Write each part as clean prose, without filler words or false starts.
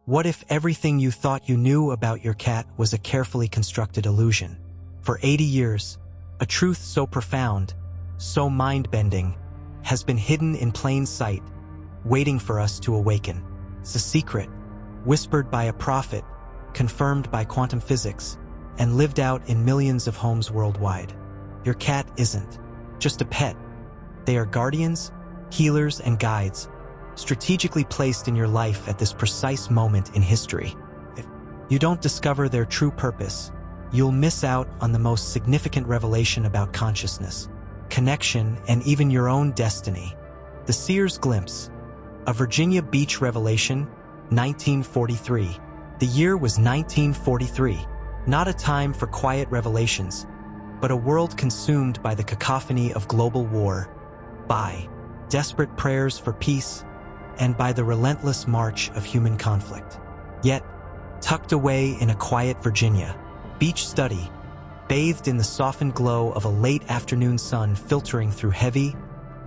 What if everything you thought you knew about your cat was a carefully constructed illusion? For 80 years, a truth so profound, so mind-bending, has been hidden in plain sight, waiting for us to awaken. It's a secret, whispered by a prophet, confirmed by quantum physics, and lived out in millions of homes worldwide. Your cat isn't just a pet. They are guardians, healers, and guides, strategically placed in your life at this precise moment in history. If you don't discover their true purpose, you'll miss out on the most significant revelation about consciousness, connection, and even your own destiny. The Seer's Glimpse, a Virginia Beach revelation, 1943. The year was 1943, not a time for quiet revelations, but a world consumed by the cacophony of global war, by desperate prayers for peace, and by the relentless march of human conflict. Yet, tucked away in a quiet Virginia beach study, bathed in the softened glow of a late afternoon sun filtering through heavy,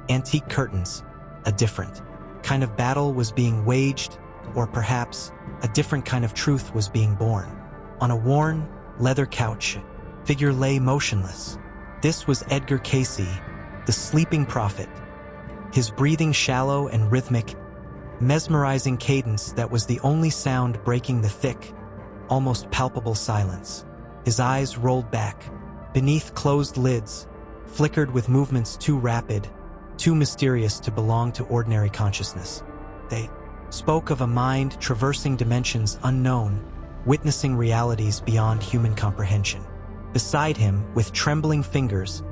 antique curtains, a different kind of battle was being waged, or perhaps a different kind of truth was being born. On a worn, leather couch, a figure lay motionless. This was Edgar Cayce, the sleeping prophet, his breathing shallow and rhythmic, mesmerizing cadence that was the only sound breaking the thick, almost palpable silence. His eyes rolled back, beneath closed lids, flickered with movements too rapid, too mysterious to belong to ordinary consciousness. They spoke of a mind traversing dimensions unknown, witnessing realities beyond human comprehension. Beside him, with trembling fingers,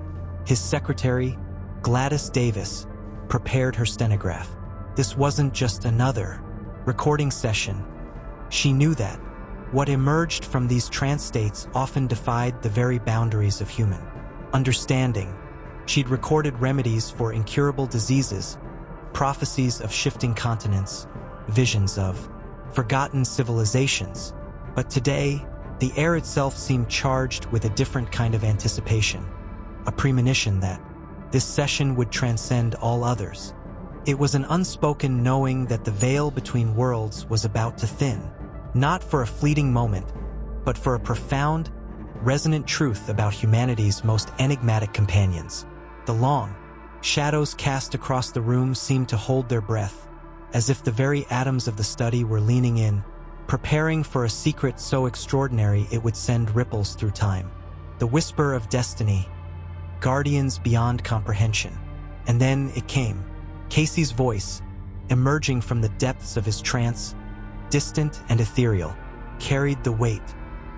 his secretary, Gladys Davis, prepared her stenograph. This wasn't just another recording session. She knew that what emerged from these trance states often defied the very boundaries of human understanding. She'd recorded remedies for incurable diseases, prophecies of shifting continents, visions of forgotten civilizations. But today, the air itself seemed charged with a different kind of anticipation, a premonition that this session would transcend all others. It was an unspoken knowing that the veil between worlds was about to thin, not for a fleeting moment, but for a profound, resonant truth about humanity's most enigmatic companions. The long shadows cast across the room seemed to hold their breath, as if the very atoms of the study were leaning in, preparing for a secret so extraordinary it would send ripples through time. The whisper of destiny, guardians beyond comprehension. And then it came. Cayce's voice, emerging from the depths of his trance, distant and ethereal, carried the weight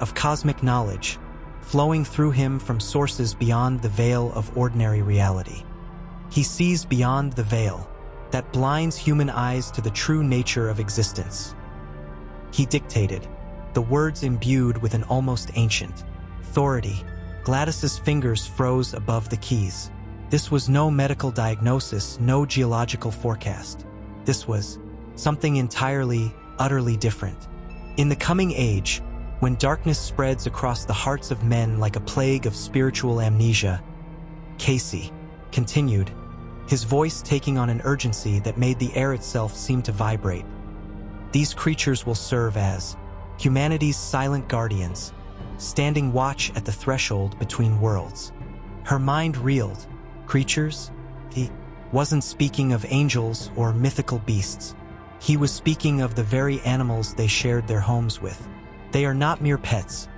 of cosmic knowledge, flowing through him from sources beyond the veil of ordinary reality. He sees beyond the veil that blinds human eyes to the true nature of existence. He dictated, the words imbued with an almost ancient authority. Gladys's fingers froze above the keys. This was no medical diagnosis, no geological forecast. This was something entirely, utterly different. In the coming age, when darkness spreads across the hearts of men like a plague of spiritual amnesia, Cayce continued, his voice taking on an urgency that made the air itself seem to vibrate. These creatures will serve as humanity's silent guardians, standing watch at the threshold between worlds. Her mind reeled. Creatures? He wasn't speaking of angels or mythical beasts. He was speaking of the very animals they shared their homes with. They are not mere pets,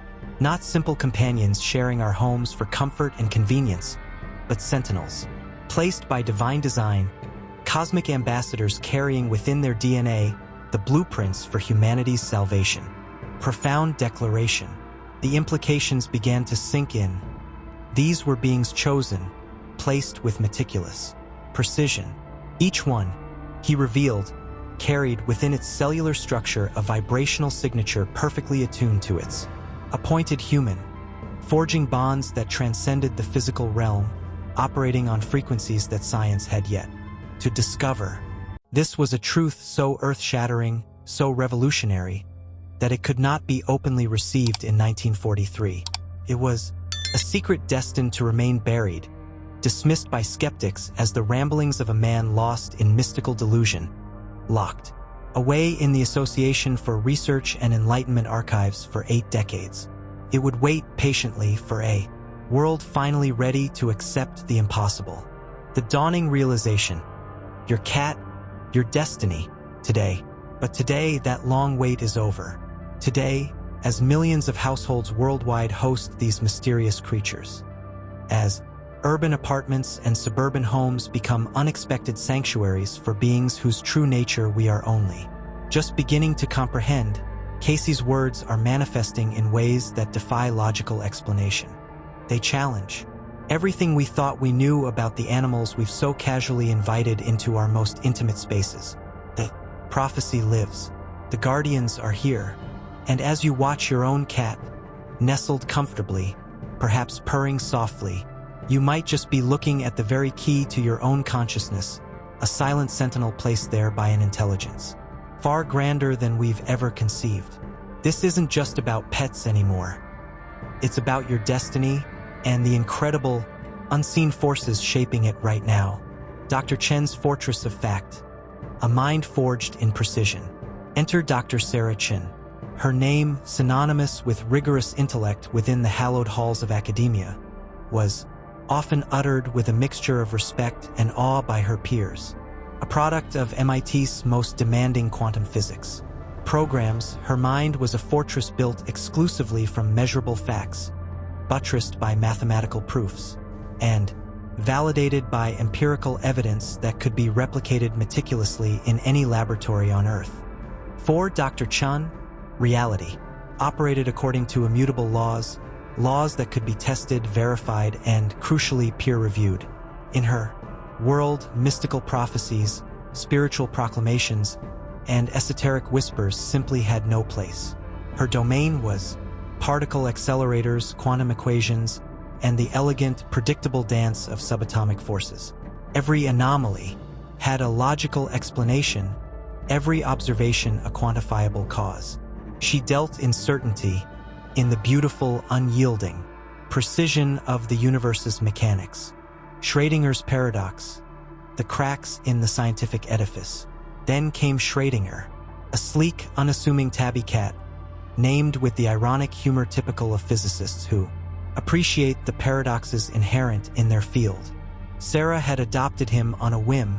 not simple companions sharing our homes for comfort and convenience, but sentinels, placed by divine design, cosmic ambassadors carrying within their DNA the blueprints for humanity's salvation. Profound declaration. The implications began to sink in. These were beings chosen, placed with meticulous precision. Each one, he revealed, carried within its cellular structure a vibrational signature perfectly attuned to its appointed human, forging bonds that transcended the physical realm, operating on frequencies that science had yet to discover. This was a truth so earth-shattering, so revolutionary, that it could not be openly received in 1943. It was a secret destined to remain buried, dismissed by skeptics as the ramblings of a man lost in mystical delusion, locked away in the Association for Research and Enlightenment archives for 8 decades. It would wait patiently for a world finally ready to accept the impossible. The dawning realization: your cat, your destiny, today. But today, that long wait is over. Today, as millions of households worldwide host these mysterious creatures. As urban apartments and suburban homes become unexpected sanctuaries for beings whose true nature we are only just beginning to comprehend, Cayce's words are manifesting in ways that defy logical explanation. They challenge everything we thought we knew about the animals we've so casually invited into our most intimate spaces. The prophecy lives. The guardians are here. And as you watch your own cat, nestled comfortably, perhaps purring softly, you might just be looking at the very key to your own consciousness, a silent sentinel placed there by an intelligence far grander than we've ever conceived. This isn't just about pets anymore. It's about your destiny and the incredible, unseen forces shaping it right now. Dr. Chen's Fortress of Fact, a mind forged in precision. Enter Dr. Sarah Chen. Her name, synonymous with rigorous intellect within the hallowed halls of academia, was often uttered with a mixture of respect and awe by her peers. A product of MIT's most demanding quantum physics programs, her mind was a fortress built exclusively from measurable facts, buttressed by mathematical proofs, and validated by empirical evidence that could be replicated meticulously in any laboratory on Earth. For Dr. Chen, reality operated according to immutable laws that could be tested, verified, and, crucially, peer-reviewed. In her world, mystical prophecies, spiritual proclamations, and esoteric whispers simply had no place. Her domain was particle accelerators, quantum equations, and the elegant, predictable dance of subatomic forces. Every anomaly had a logical explanation, every observation a quantifiable cause. She dealt in certainty, in the beautiful, unyielding precision of the universe's mechanics. Schrodinger's paradox, the cracks in the scientific edifice. Then came Schrödinger, a sleek, unassuming tabby cat, named with the ironic humor typical of physicists who appreciate the paradoxes inherent in their field. Sarah had adopted him on a whim,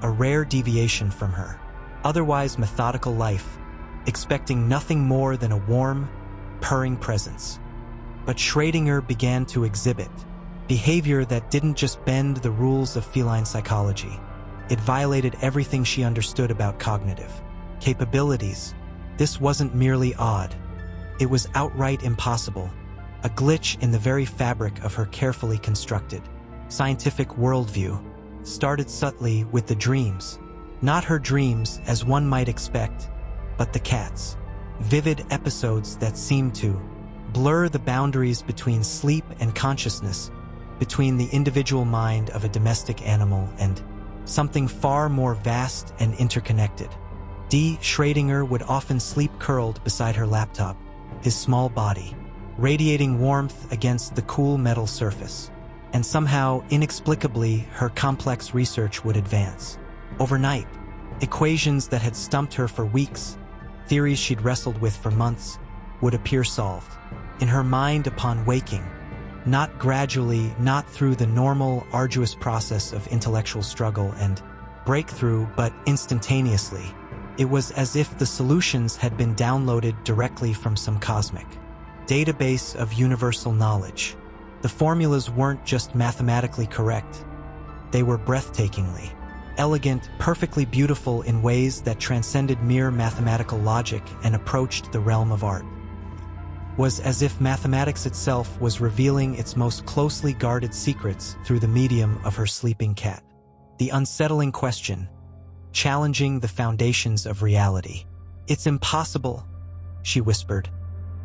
a rare deviation from her otherwise methodical life, expecting nothing more than a warm, purring presence. But Schrödinger began to exhibit behavior that didn't just bend the rules of feline psychology. It violated everything she understood about cognitive capabilities. This wasn't merely odd. It was outright impossible, a glitch in the very fabric of her carefully constructed scientific worldview. Started subtly with the dreams. Not her dreams, as one might expect, but the cat's. Vivid episodes that seemed to blur the boundaries between sleep and consciousness, between the individual mind of a domestic animal and something far more vast and interconnected. D. Schrödinger would often sleep curled beside her laptop, his small body radiating warmth against the cool metal surface. And somehow, inexplicably, her complex research would advance. Overnight, equations that had stumped her for weeks, theories she'd wrestled with for months, would appear solved. In her mind upon waking, not gradually, not through the normal, arduous process of intellectual struggle and breakthrough, but instantaneously. It was as if the solutions had been downloaded directly from some cosmic database of universal knowledge. The formulas weren't just mathematically correct. They were breathtakingly elegant, perfectly beautiful in ways that transcended mere mathematical logic and approached the realm of art. Was as if mathematics itself was revealing its most closely guarded secrets through the medium of her sleeping cat. The unsettling question, challenging the foundations of reality. "It's impossible," she whispered,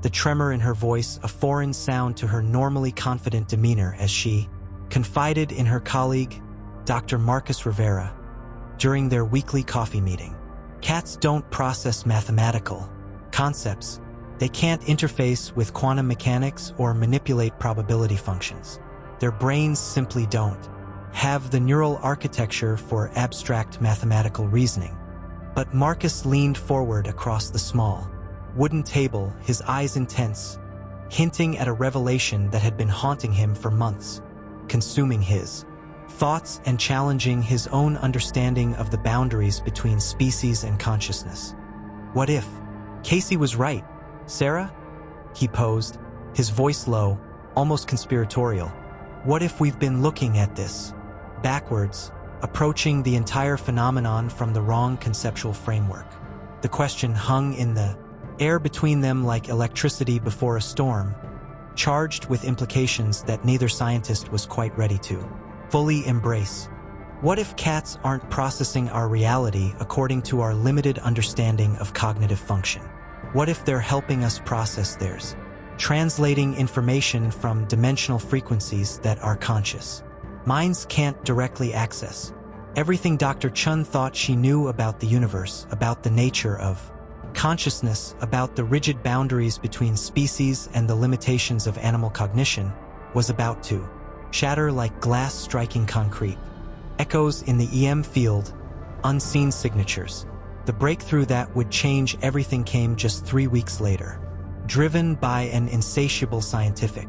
the tremor in her voice a foreign sound to her normally confident demeanor as she confided in her colleague, Dr. Marcus Rivera, during their weekly coffee meeting. "Cats don't process mathematical concepts. They can't interface with quantum mechanics or manipulate probability functions. Their brains simply don't have the neural architecture for abstract mathematical reasoning. But Marcus leaned forward across the small, wooden table, his eyes intense, hinting at a revelation that had been haunting him for months, consuming his thoughts and challenging his own understanding of the boundaries between species and consciousness. What if Cayce was right, Sarah? He posed, his voice low, almost conspiratorial. What if we've been looking at this backwards, approaching the entire phenomenon from the wrong conceptual framework? The question hung in the air between them like electricity before a storm, charged with implications that neither scientist was quite ready to fully embrace. What if cats aren't processing our reality according to our limited understanding of cognitive function? What if they're helping us process theirs, translating information from dimensional frequencies that our conscious minds can't directly access? Everything Dr. Chun thought she knew about the universe, about the nature of consciousness, about the rigid boundaries between species and the limitations of animal cognition, was about to shatter like glass striking concrete. Echoes in the EM field, unseen signatures. The breakthrough that would change everything came just 3 weeks later. Driven by an insatiable scientific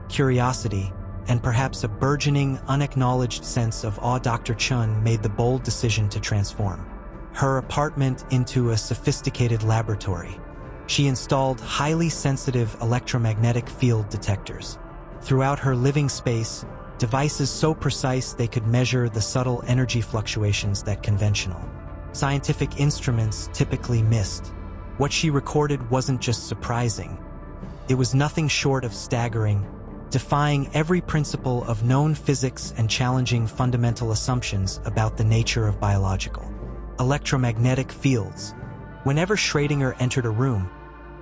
curiosity and perhaps a burgeoning, unacknowledged sense of awe, Dr. Chun made the bold decision to transform her apartment into a sophisticated laboratory. She installed highly sensitive electromagnetic field detectors throughout her living space, devices so precise they could measure the subtle energy fluctuations that conventional scientific instruments typically missed. What she recorded wasn't just surprising. It was nothing short of staggering, defying every principle of known physics and challenging fundamental assumptions about the nature of biological electromagnetic fields. Whenever Schrödinger entered a room,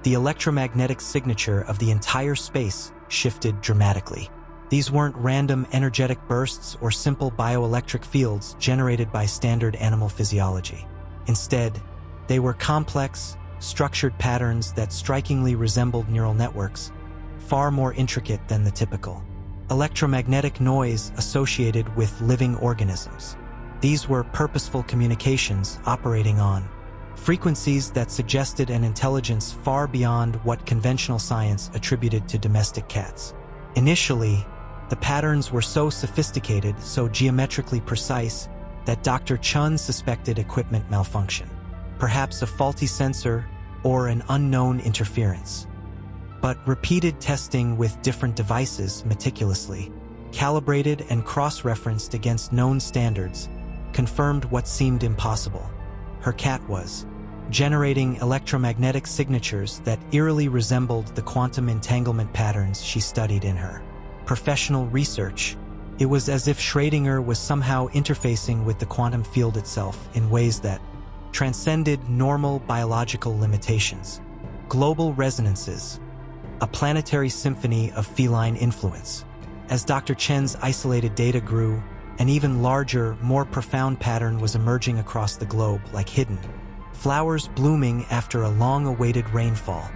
the electromagnetic signature of the entire space shifted dramatically. These weren't random energetic bursts or simple bioelectric fields generated by standard animal physiology. Instead, they were complex, structured patterns that strikingly resembled neural networks, far more intricate than the typical electromagnetic noise associated with living organisms. These were purposeful communications operating on frequencies that suggested an intelligence far beyond what conventional science attributed to domestic cats. Initially, the patterns were so sophisticated, so geometrically precise, that Dr. Chun suspected equipment malfunction, perhaps a faulty sensor or an unknown interference. But repeated testing with different devices, meticulously calibrated and cross-referenced against known standards, confirmed what seemed impossible. Her cat was generating electromagnetic signatures that eerily resembled the quantum entanglement patterns she studied in her professional research. It was as if Schrödinger was somehow interfacing with the quantum field itself in ways that transcended normal biological limitations. Global resonances, a planetary symphony of feline influence. As Dr. Chen's isolated data grew, an even larger, more profound pattern was emerging across the globe, like hidden flowers blooming after a long-awaited rainfall.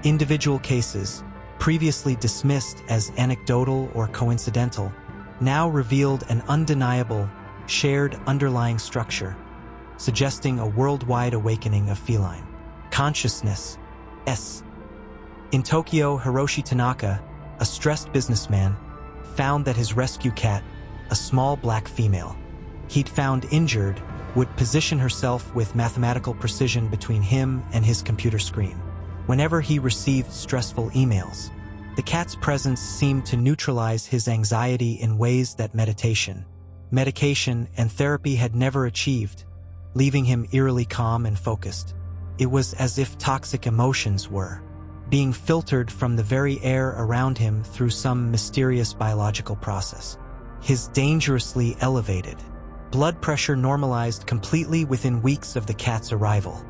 Individual cases, previously dismissed as anecdotal or coincidental, now revealed an undeniable, shared underlying structure, suggesting a worldwide awakening of feline consciousness. In Tokyo, Hiroshi Tanaka, a stressed businessman, found that his rescue cat, a small black female he'd found injured, would position herself with mathematical precision between him and his computer screen. Whenever he received stressful emails, the cat's presence seemed to neutralize his anxiety in ways that meditation, medication, and therapy had never achieved, leaving him eerily calm and focused. It was as if toxic emotions were being filtered from the very air around him through some mysterious biological process. His dangerously elevated blood pressure normalized completely within weeks of the cat's arrival,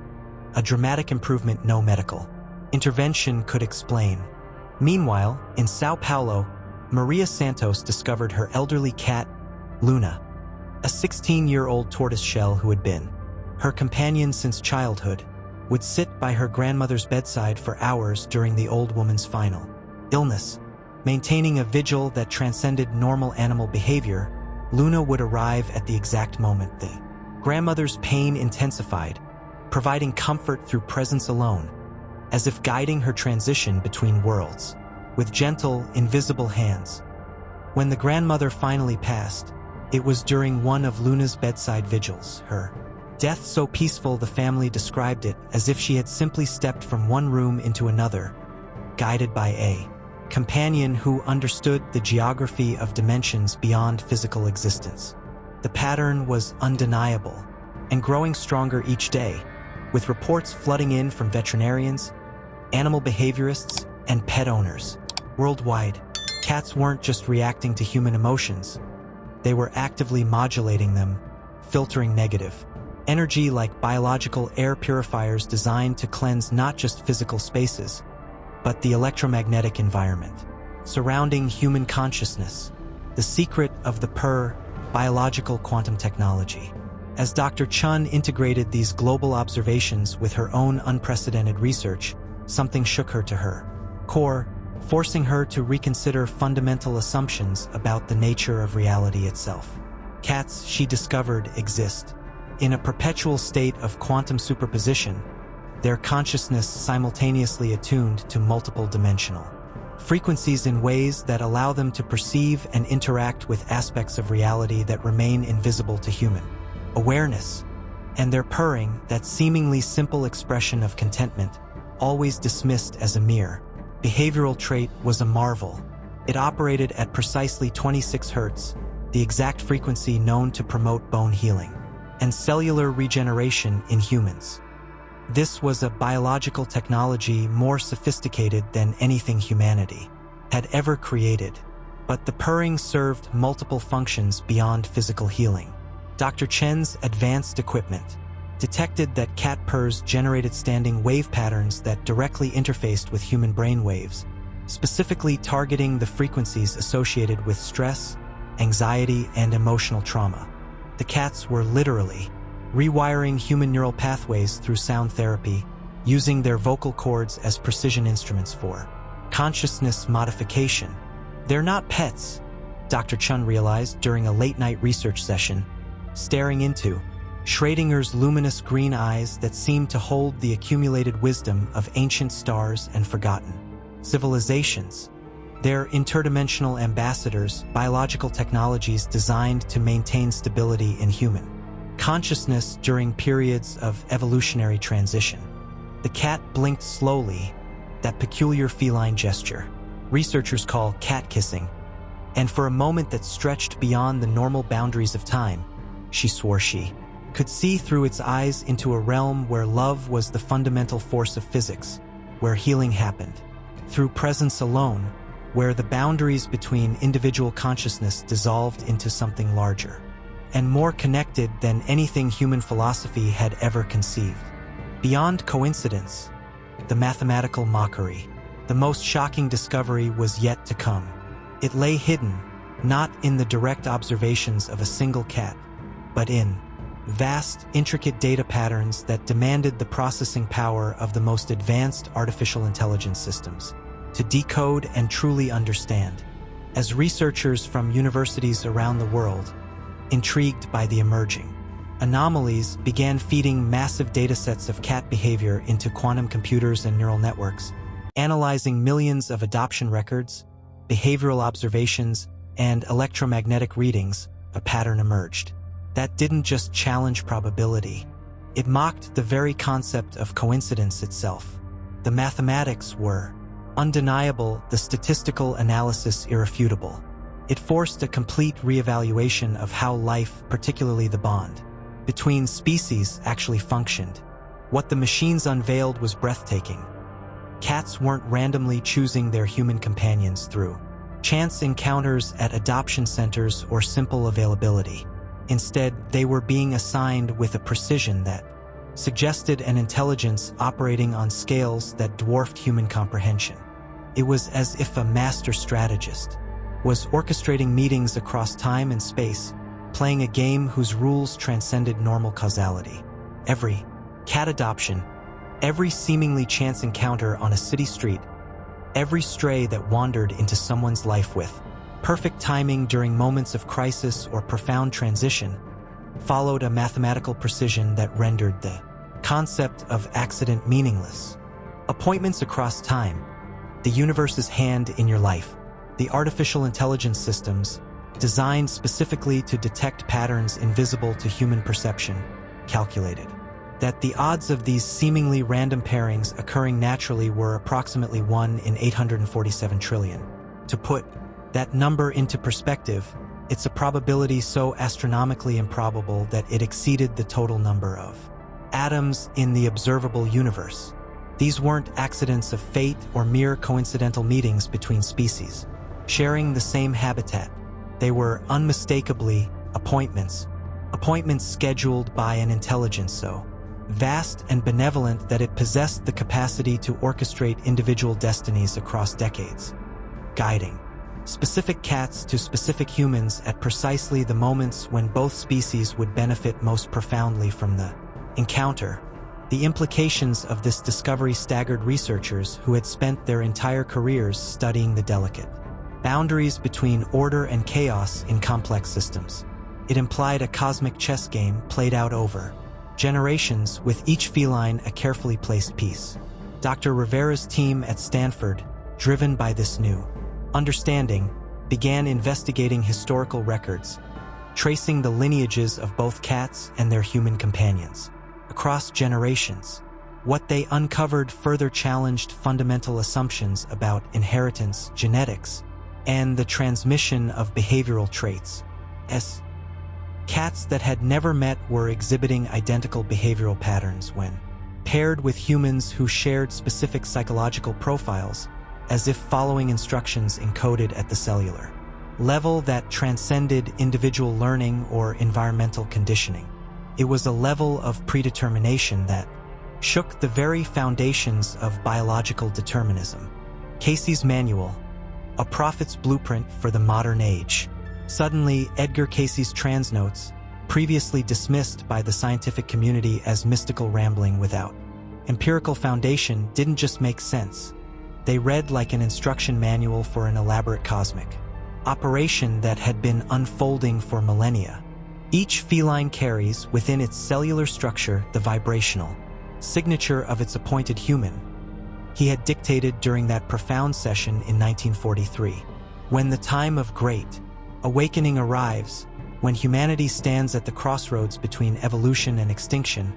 a dramatic improvement no medical intervention could explain. Meanwhile, in Sao Paulo, Maria Santos discovered her elderly cat, Luna, a 16-year-old tortoiseshell who had been her companion since childhood, would sit by her grandmother's bedside for hours during the old woman's final illness. Maintaining a vigil that transcended normal animal behavior, Luna would arrive at the exact moment the grandmother's pain intensified, providing comfort through presence alone, as if guiding her transition between worlds, with gentle, invisible hands. When the grandmother finally passed, it was during one of Luna's bedside vigils, her death so peaceful the family described it as if she had simply stepped from one room into another, guided by a companion who understood the geography of dimensions beyond physical existence. The pattern was undeniable and growing stronger each day, with reports flooding in from veterinarians, animal behaviorists, and pet owners. Worldwide, cats weren't just reacting to human emotions, they were actively modulating them, filtering negative energy like biological air purifiers designed to cleanse not just physical spaces, but the electromagnetic environment surrounding human consciousness, the secret of the biological quantum technology. As Dr. Chun integrated these global observations with her own unprecedented research, something shook her to her core, forcing her to reconsider fundamental assumptions about the nature of reality itself. Cats, she discovered, exist in a perpetual state of quantum superposition, their consciousness simultaneously attuned to multiple dimensional frequencies in ways that allow them to perceive and interact with aspects of reality that remain invisible to human awareness. And their purring, that seemingly simple expression of contentment, always dismissed as a mere behavioral trait, was a marvel. It operated at precisely 26 Hz, the exact frequency known to promote bone healing and cellular regeneration in humans. This was a biological technology more sophisticated than anything humanity had ever created, but the purring served multiple functions beyond physical healing. Dr. Chen's advanced equipment detected that cat purrs generated standing wave patterns that directly interfaced with human brain waves, specifically targeting the frequencies associated with stress, anxiety, and emotional trauma. The cats were literally rewiring human neural pathways through sound therapy, using their vocal cords as precision instruments for consciousness modification. They're not pets, Dr. Chun realized during a late-night research session, staring into Schrodinger's luminous green eyes that seemed to hold the accumulated wisdom of ancient stars and forgotten civilizations. They're interdimensional ambassadors, biological technologies designed to maintain stability in human consciousness during periods of evolutionary transition. The cat blinked slowly, that peculiar feline gesture researchers call cat kissing, and for a moment that stretched beyond the normal boundaries of time, she swore she could see through its eyes into a realm where love was the fundamental force of physics, where healing happened through presence alone, where the boundaries between individual consciousness dissolved into something larger and more connected than anything human philosophy had ever conceived. Beyond coincidence, the mathematical mockery, the most shocking discovery was yet to come. It lay hidden, not in the direct observations of a single cat, but in vast, intricate data patterns that demanded the processing power of the most advanced artificial intelligence systems to decode and truly understand. As researchers from universities around the world, intrigued by the emerging anomalies, began feeding massive datasets of cat behavior into quantum computers and neural networks, analyzing millions of adoption records, behavioral observations, and electromagnetic readings, a pattern emerged that didn't just challenge probability. It mocked the very concept of coincidence itself. The mathematics were undeniable, the statistical analysis irrefutable. It forced a complete reevaluation of how life, particularly the bond between species, actually functioned. What the machines unveiled was breathtaking. Cats weren't randomly choosing their human companions through chance encounters at adoption centers or simple availability. Instead, they were being assigned with a precision that suggested an intelligence operating on scales that dwarfed human comprehension. It was as if a master strategist was orchestrating meetings across time and space, playing a game whose rules transcended normal causality. Every cat adoption, every seemingly chance encounter on a city street, every stray that wandered into someone's life with perfect timing during moments of crisis or profound transition, followed a mathematical precision that rendered the concept of accident meaningless. Appointments across time, the universe's hand in your life, the artificial intelligence systems, designed specifically to detect patterns invisible to human perception, calculated that the odds of these seemingly random pairings occurring naturally were approximately 1 in 847 trillion. To put that number into perspective, it's a probability so astronomically improbable that it exceeded the total number of atoms in the observable universe. These weren't accidents of fate or mere coincidental meetings between species, sharing the same habitat. They were unmistakably appointments scheduled by an intelligence so vast and benevolent that it possessed the capacity to orchestrate individual destinies across decades, guiding specific cats to specific humans at precisely the moments when both species would benefit most profoundly from the encounter. The implications of this discovery staggered researchers who had spent their entire careers studying the delicate boundaries between order and chaos in complex systems. It implied a cosmic chess game played out over generations, with each feline a carefully placed piece. Dr. Rivera's team at Stanford, driven by this new understanding, began investigating historical records, tracing the lineages of both cats and their human companions across generations. What they uncovered further challenged fundamental assumptions about inheritance, genetics, and the transmission of behavioral traits. Cats that had never met were exhibiting identical behavioral patterns when paired with humans who shared specific psychological profiles, as if following instructions encoded at the cellular level that transcended individual learning or environmental conditioning. It was a level of predetermination that shook the very foundations of biological determinism. Cayce's manual, a prophet's blueprint for the modern age. Suddenly, Edgar Cayce's transnotes, previously dismissed by the scientific community as mystical rambling without empirical foundation, didn't just make sense. They read like an instruction manual for an elaborate cosmic operation that had been unfolding for millennia. Each feline carries within its cellular structure the vibrational signature of its appointed human. He had dictated during that profound session in 1943. When the time of great awakening arrives, when humanity stands at the crossroads between evolution and extinction,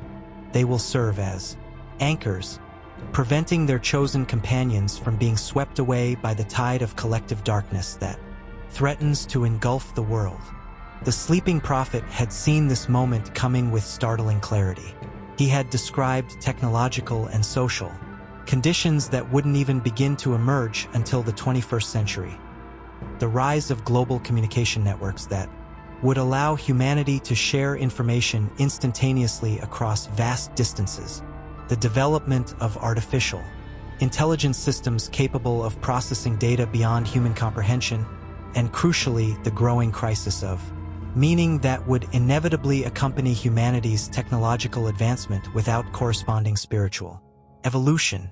they will serve as anchors, preventing their chosen companions from being swept away by the tide of collective darkness that threatens to engulf the world. The sleeping prophet had seen this moment coming with startling clarity. He had described technological and social conditions that wouldn't even begin to emerge until the 21st century. The rise of global communication networks that would allow humanity to share information instantaneously across vast distances. The development of artificial intelligence systems capable of processing data beyond human comprehension, and crucially, the growing crisis of meaning that would inevitably accompany humanity's technological advancement without corresponding spiritual evolution.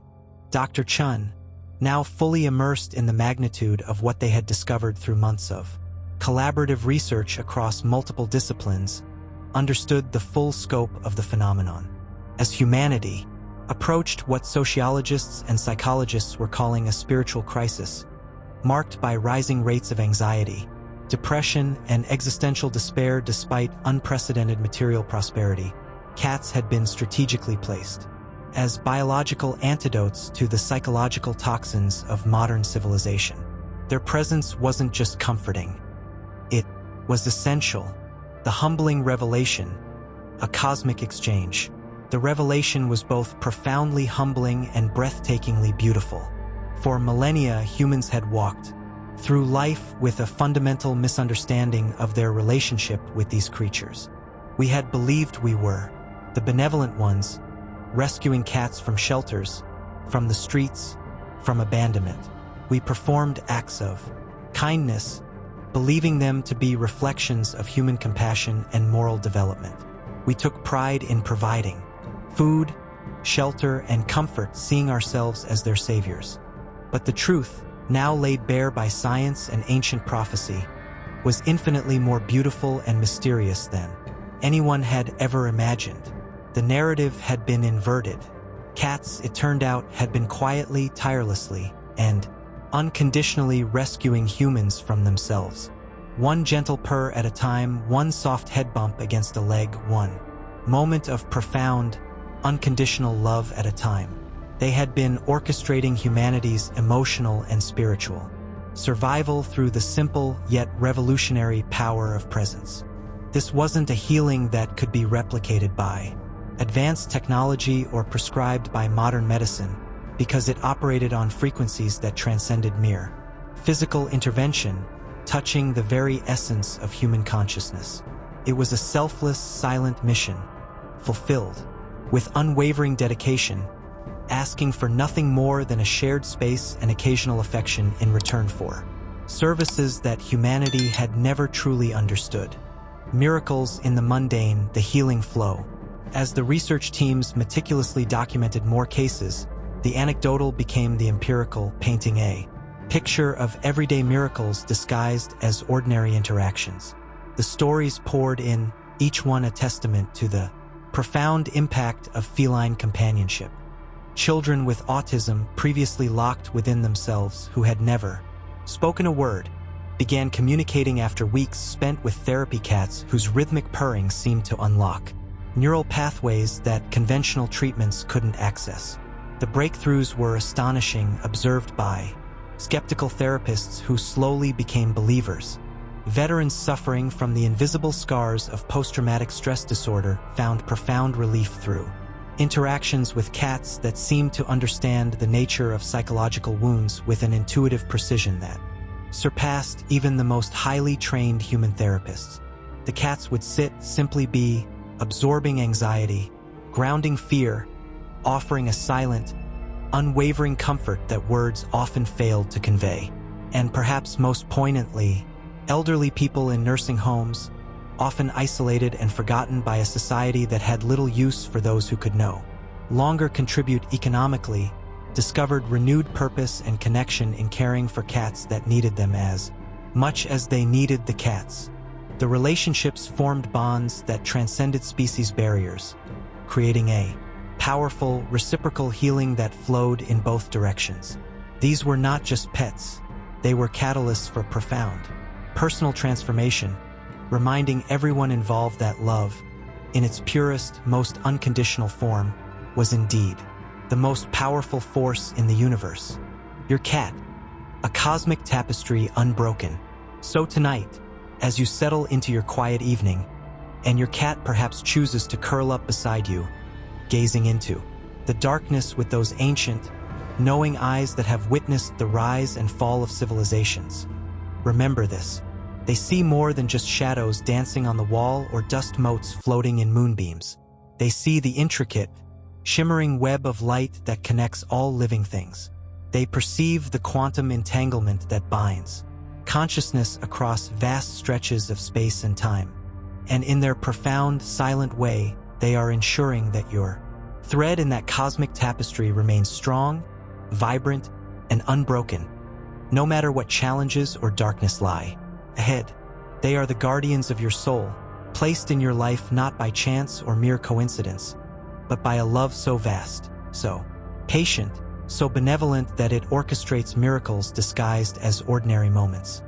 Dr. Chun, now fully immersed in the magnitude of what they had discovered through months of collaborative research across multiple disciplines, understood the full scope of the phenomenon. As humanity approached what sociologists and psychologists were calling a spiritual crisis, marked by rising rates of anxiety, depression, and existential despair despite unprecedented material prosperity, cats had been strategically placed as biological antidotes to the psychological toxins of modern civilization. Their presence wasn't just comforting. It was essential, the humbling revelation, a cosmic exchange. The revelation was both profoundly humbling and breathtakingly beautiful. For millennia, humans had walked through life with a fundamental misunderstanding of their relationship with these creatures. We had believed we were the benevolent ones, rescuing cats from shelters, from the streets, from abandonment. We performed acts of kindness, believing them to be reflections of human compassion and moral development. We took pride in providing food, shelter, and comfort, seeing ourselves as their saviors. But the truth, now laid bare by science and ancient prophecy, was infinitely more beautiful and mysterious than anyone had ever imagined. The narrative had been inverted. Cats, it turned out, had been quietly, tirelessly, and unconditionally rescuing humans from themselves. One gentle purr at a time, one soft head bump against a leg, one moment of profound, unconditional love at a time. They had been orchestrating humanity's emotional and spiritual survival through the simple yet revolutionary power of presence. This wasn't a healing that could be replicated by advanced technology or prescribed by modern medicine, because it operated on frequencies that transcended mere physical intervention, touching the very essence of human consciousness. It was a selfless, silent mission, fulfilled with unwavering dedication, asking for nothing more than a shared space and occasional affection in return for services that humanity had never truly understood. Miracles in the mundane, the healing flow. As the research teams meticulously documented more cases, the anecdotal became the empirical, painting a picture of everyday miracles disguised as ordinary interactions. The stories poured in, each one a testament to the profound impact of feline companionship. Children with autism, previously locked within themselves, who had never spoken a word, began communicating after weeks spent with therapy cats whose rhythmic purring seemed to unlock neural pathways that conventional treatments couldn't access. The breakthroughs were astonishing, observed by skeptical therapists who slowly became believers. Veterans suffering from the invisible scars of post-traumatic stress disorder found profound relief through interactions with cats that seemed to understand the nature of psychological wounds with an intuitive precision that surpassed even the most highly trained human therapists. The cats would sit, simply be, absorbing anxiety, grounding fear, offering a silent, unwavering comfort that words often failed to convey. And perhaps most poignantly, elderly people in nursing homes, often isolated and forgotten by a society that had little use for those who could no longer contribute economically, discovered renewed purpose and connection in caring for cats that needed them as much as they needed the cats. The relationships formed bonds that transcended species barriers, creating a powerful, reciprocal healing that flowed in both directions. These were not just pets, they were catalysts for profound personal transformation, reminding everyone involved that love, in its purest, most unconditional form, was indeed the most powerful force in the universe. Your cat, a cosmic tapestry unbroken. So tonight, as you settle into your quiet evening, and your cat perhaps chooses to curl up beside you, gazing into the darkness with those ancient, knowing eyes that have witnessed the rise and fall of civilizations, remember this: they see more than just shadows dancing on the wall or dust motes floating in moonbeams. They see the intricate, shimmering web of light that connects all living things. They perceive the quantum entanglement that binds consciousness across vast stretches of space and time. And in their profound, silent way, they are ensuring that your thread in that cosmic tapestry remains strong, vibrant, and unbroken, no matter what challenges or darkness lie ahead. They are the guardians of your soul, placed in your life not by chance or mere coincidence, but by a love so vast, so patient, so benevolent that it orchestrates miracles disguised as ordinary moments.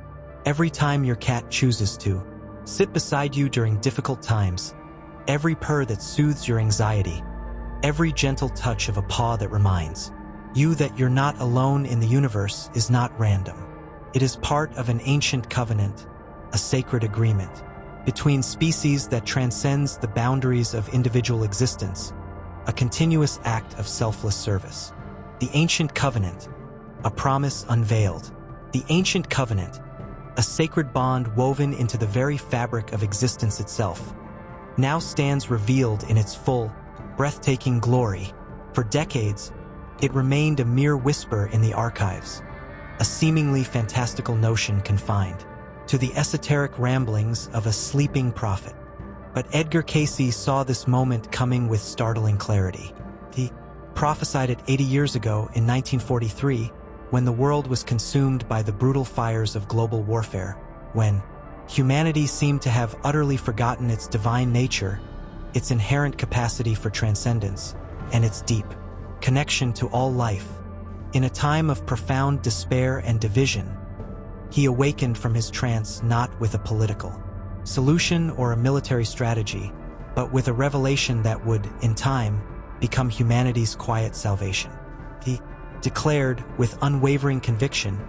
Every time your cat chooses to sit beside you during difficult times, every purr that soothes your anxiety, every gentle touch of a paw that reminds you that you're not alone in the universe is not random. It is part of an ancient covenant, a sacred agreement between species that transcends the boundaries of individual existence, a continuous act of selfless service. The ancient covenant, a promise unveiled. The ancient covenant, a sacred bond woven into the very fabric of existence itself, now stands revealed in its full, breathtaking glory. For decades, it remained a mere whisper in the archives, a seemingly fantastical notion confined to the esoteric ramblings of a sleeping prophet. But Edgar Cayce saw this moment coming with startling clarity. He prophesied it 80 years ago in 1943, when the world was consumed by the brutal fires of global warfare, when humanity seemed to have utterly forgotten its divine nature its inherent capacity for transcendence, and its deep connection to all life. In a time of profound despair and division, he awakened from his trance not with a political solution or a military strategy, but with a revelation that would, in time, become humanity's quiet salvation. He declared with unwavering conviction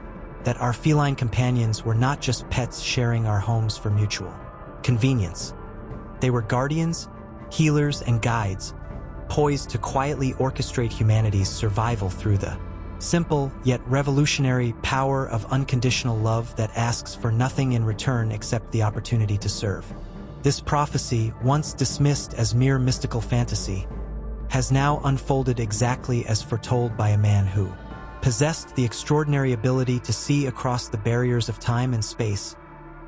that our feline companions were not just pets sharing our homes for mutual convenience. They were guardians, healers, and guides, poised to quietly orchestrate humanity's survival through the simple yet revolutionary power of unconditional love that asks for nothing in return except the opportunity to serve. This prophecy, once dismissed as mere mystical fantasy, has now unfolded exactly as foretold by a man who possessed the extraordinary ability to see across the barriers of time and space,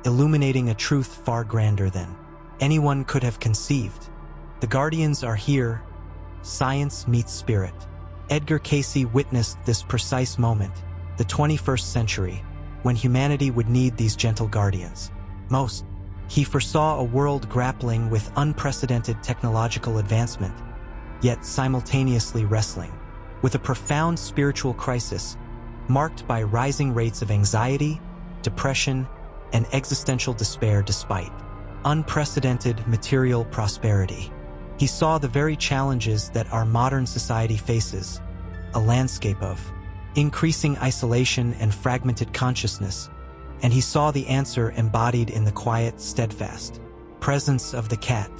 illuminating a truth far grander than anyone could have conceived. The Guardians are here. Science meets spirit. Edgar Cayce witnessed this precise moment, the 21st century, when humanity would need these gentle guardians most. He foresaw a world grappling with unprecedented technological advancement, yet simultaneously wrestling with a profound spiritual crisis marked by rising rates of anxiety, depression, and existential despair despite unprecedented material prosperity. He saw the very challenges that our modern society faces, a landscape of increasing isolation and fragmented consciousness, and he saw the answer embodied in the quiet, steadfast presence of the cat.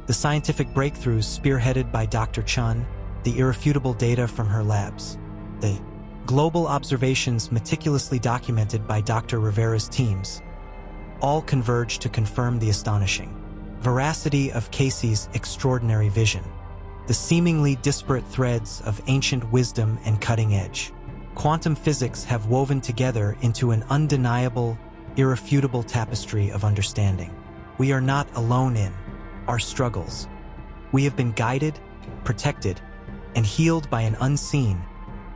The scientific breakthroughs spearheaded by Dr. Chun, the irrefutable data from her labs, the global observations meticulously documented by Dr. Rivera's teams, all converge to confirm the astonishing veracity of Cayce's extraordinary vision. The seemingly disparate threads of ancient wisdom and cutting-edge quantum physics have woven together into an undeniable, irrefutable tapestry of understanding. We are not alone in our struggles. We have been guided, protected, and healed by an unseen,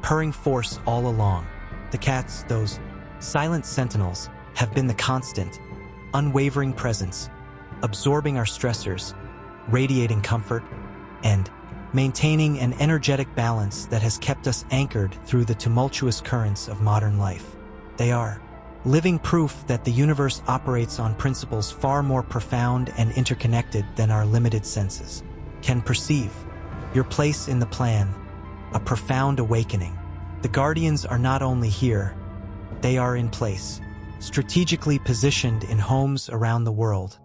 purring force all along. The cats, those silent sentinels, have been the constant, unwavering presence, absorbing our stressors, radiating comfort, and maintaining an energetic balance that has kept us anchored through the tumultuous currents of modern life. They are living proof that the universe operates on principles far more profound and interconnected than our limited senses can perceive. Your place in the plan, a profound awakening. The Guardians are not only here, they are in place, strategically positioned in homes around the world.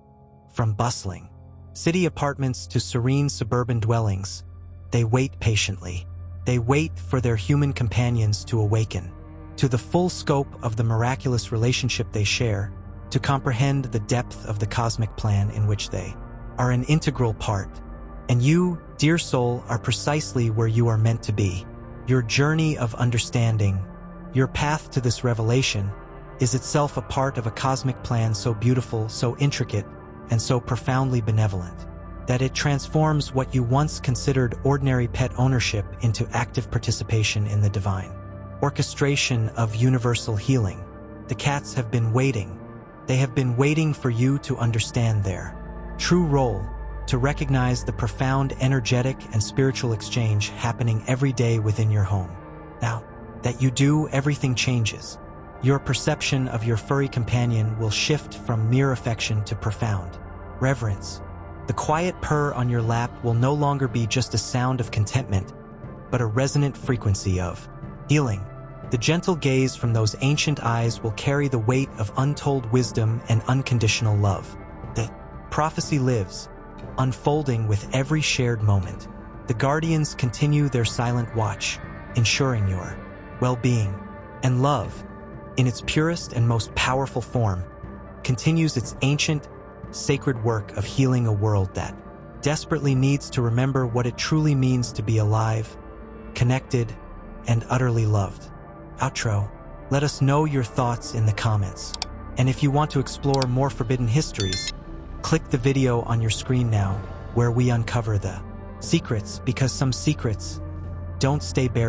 From bustling city apartments to serene suburban dwellings, they wait patiently. They wait for their human companions to awaken to the full scope of the miraculous relationship they share, to comprehend the depth of the cosmic plan in which they are an integral part. And you, dear soul, are precisely where you are meant to be. Your journey of understanding, your path to this revelation, is itself a part of a cosmic plan so beautiful, so intricate, and so profoundly benevolent, that it transforms what you once considered ordinary pet ownership into active participation in the divine orchestration of universal healing. The cats have been waiting. They have been waiting for you to understand their true role, to recognize the profound energetic and spiritual exchange happening every day within your home. Now that you do, everything changes. Your perception of your furry companion will shift from mere affection to profound reverence. The quiet purr on your lap will no longer be just a sound of contentment, but a resonant frequency of healing. The gentle gaze from those ancient eyes will carry the weight of untold wisdom and unconditional love. The prophecy lives, unfolding with every shared moment. The Guardians continue their silent watch, ensuring your well-being. And love, in its purest and most powerful form, continues its ancient, sacred work of healing a world that desperately needs to remember what it truly means to be alive, connected, and utterly loved. Outro. Let us know your thoughts in the comments. And if you want to explore more forbidden histories, click the video on your screen now, where we uncover the secrets, because some secrets don't stay buried.